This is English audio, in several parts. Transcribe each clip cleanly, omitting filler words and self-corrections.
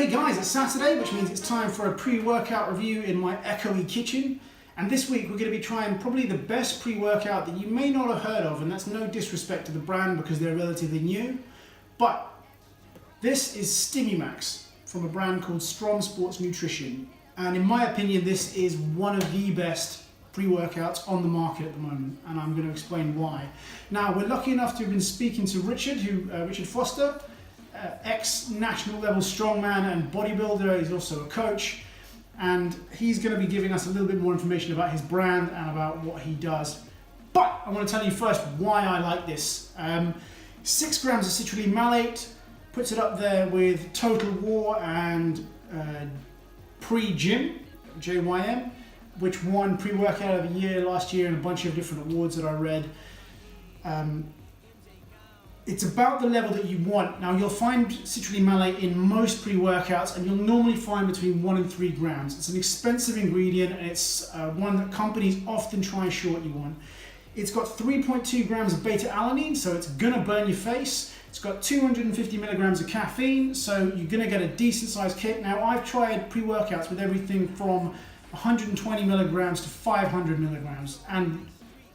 Okay guys, it's Saturday, which means it's time for a pre-workout review in my echoey kitchen. And this week we're going to be trying probably the best pre-workout that you may not have heard of, and that's no disrespect to the brand because they're relatively new. But this is Stimumax from a brand called Strom Sports Nutrition. And in my opinion, this is one of the best pre-workouts on the market at the moment, and I'm going to explain why. Now, we're lucky enough to have been speaking to Richard Foster, ex-national level strongman and bodybuilder. He's also a coach, and he's going to be giving us a little bit more information about his brand and about what he does. But I want to tell you first why I like this. 6 grams of citrulline malate puts it up there with Total War and Pre-Gym, JYM, which won pre-workout of the year last year and a bunch of different awards that I read. It's about the level that you want. Now, you'll find citrulline malate in most pre-workouts, and you'll normally find between 1 and 3 grams. It's an expensive ingredient, and it's one that companies often try and short you on. It's got 3.2 grams of beta-alanine, so it's gonna burn your face. It's got 250 milligrams of caffeine, so you're gonna get a decent sized kick. Now, I've tried pre-workouts with everything from 120 milligrams to 500 milligrams, and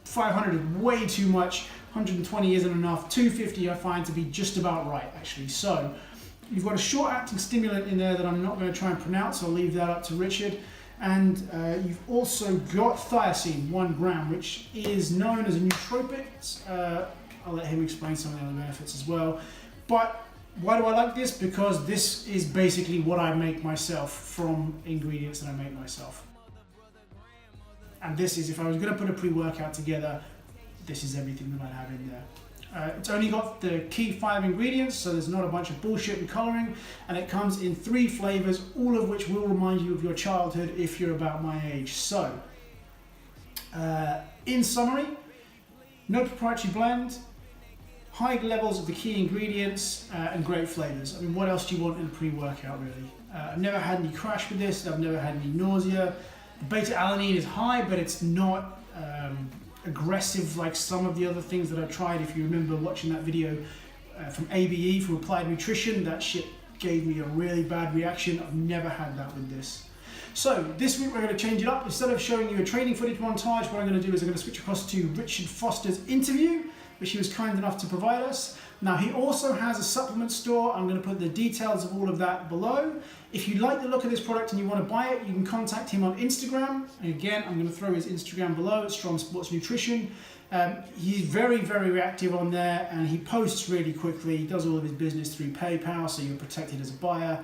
500 is way too much. 120 isn't enough. 250 I find to be just about right, actually. So you've got a short-acting stimulant in there that I'm not going to try and pronounce. I'll leave that up to Richard. And you've also got thiacine, 1 gram, which is known as a nootropic. I'll let him explain some of the other benefits as well. But why do I like this? Because this is basically what I make myself from ingredients that I make myself. And this is, if I was going to put a pre-workout together, this is everything that I'd have in there. It's only got the key 5 ingredients, so there's not a bunch of bullshit and colouring, and it comes in 3 flavours, all of which will remind you of your childhood if you're about my age. So, in summary, no proprietary blend, high levels of the key ingredients, and great flavours. I mean, what else do you want in a pre-workout, really? I've never had any crash with this, I've never had any nausea. The beta-alanine is high, but it's not aggressive like some of the other things that I tried. If you remember watching that video from ABE, from Applied Nutrition, that shit gave me a really bad reaction. I've never had that with this. So this week we're going to change it up. Instead of showing you a training footage montage, what I'm going to do is I'm going to switch across to Richard Foster's interview, which he was kind enough to provide us. Now, he also has a supplement store. I'm going to put the details of all of that below. If you like the look of this product and you want to buy it, you can contact him on Instagram. And again, I'm going to throw his Instagram below. It's Strom Sports Nutrition. He's very, very reactive on there, and he posts really quickly. He does all of his business through PayPal, so you're protected as a buyer.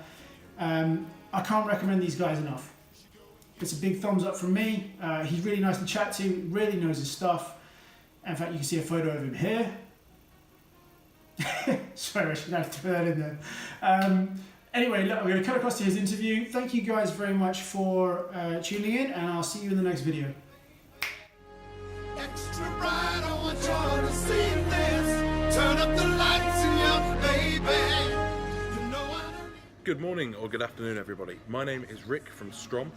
I can't recommend these guys enough. It's a big thumbs up from me. He's really nice to chat to, really knows his stuff. In fact, you can see a photo of him here. Sorry, I should have to put that in there. Anyway, look, I'm going to cut across to his interview. Thank you guys very much for tuning in, and I'll see you in the next video. Extra bright, I want y'all to see this. Turn up the lights in your baby. You know I don't... Good morning or good afternoon, everybody. My name is Rick from Strom.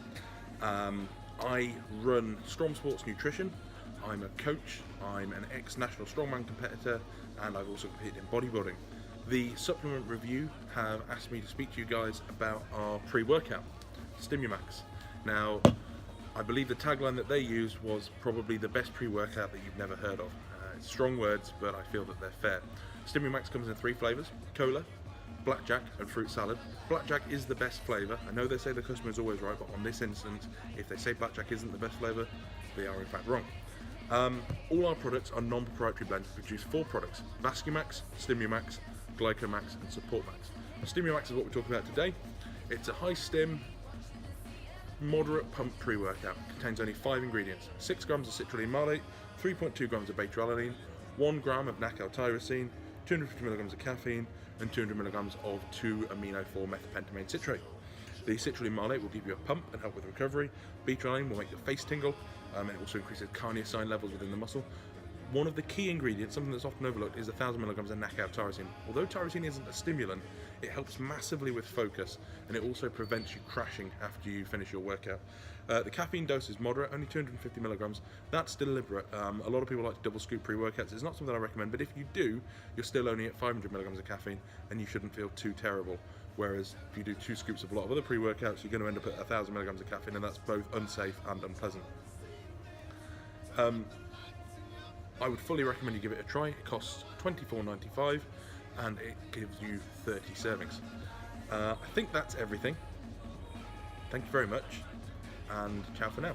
I run Strom Sports Nutrition. I'm a coach, I'm an ex-national strongman competitor, and I've also competed in bodybuilding. The supplement review have asked me to speak to you guys about our pre-workout, Stimumax. Now, I believe the tagline that they used was probably the best pre-workout that you've never heard of. It's strong words, but I feel that they're fair. Stimumax comes in 3 flavours, cola, blackjack and fruit salad. Blackjack is the best flavour. I know they say the customer is always right, but on this instance, if they say blackjack isn't the best flavour, they are in fact wrong. All our products are non-proprietary blends. We produce 4 products: Vascumax, Stimumax, Glycomax and Supportmax. Stimumax is what we're talking about today. It's a high stim, moderate pump pre-workout. Contains only 5 ingredients: 6 grams of citrulline malate, 3.2 grams of beta-alanine, 1 gram of N-acetyltyrosine, 250 milligrams of caffeine and 200 milligrams of 2-amino-4-methapentamate citrate. The citrulline malate will give you a pump and help with recovery. Beta-alanine will make your face tingle, and it also increases carnosine levels within the muscle. One of the key ingredients, something that's often overlooked, is 1,000 milligrams of N-acetyltyrosine. Although tyrosine isn't a stimulant, it helps massively with focus, and it also prevents you crashing after you finish your workout. The caffeine dose is moderate, only 250 milligrams. That's deliberate. A lot of people like to double scoop pre-workouts. It's not something I recommend, but if you do, you're still only at 500 milligrams of caffeine, and you shouldn't feel too terrible. Whereas if you do 2 scoops of a lot of other pre-workouts, you're going to end up at 1,000 milligrams of caffeine, and that's both unsafe and unpleasant. I would fully recommend you give it a try. It costs $24.95 and it gives you 30 servings. I think that's everything. Thank you very much, and ciao for now.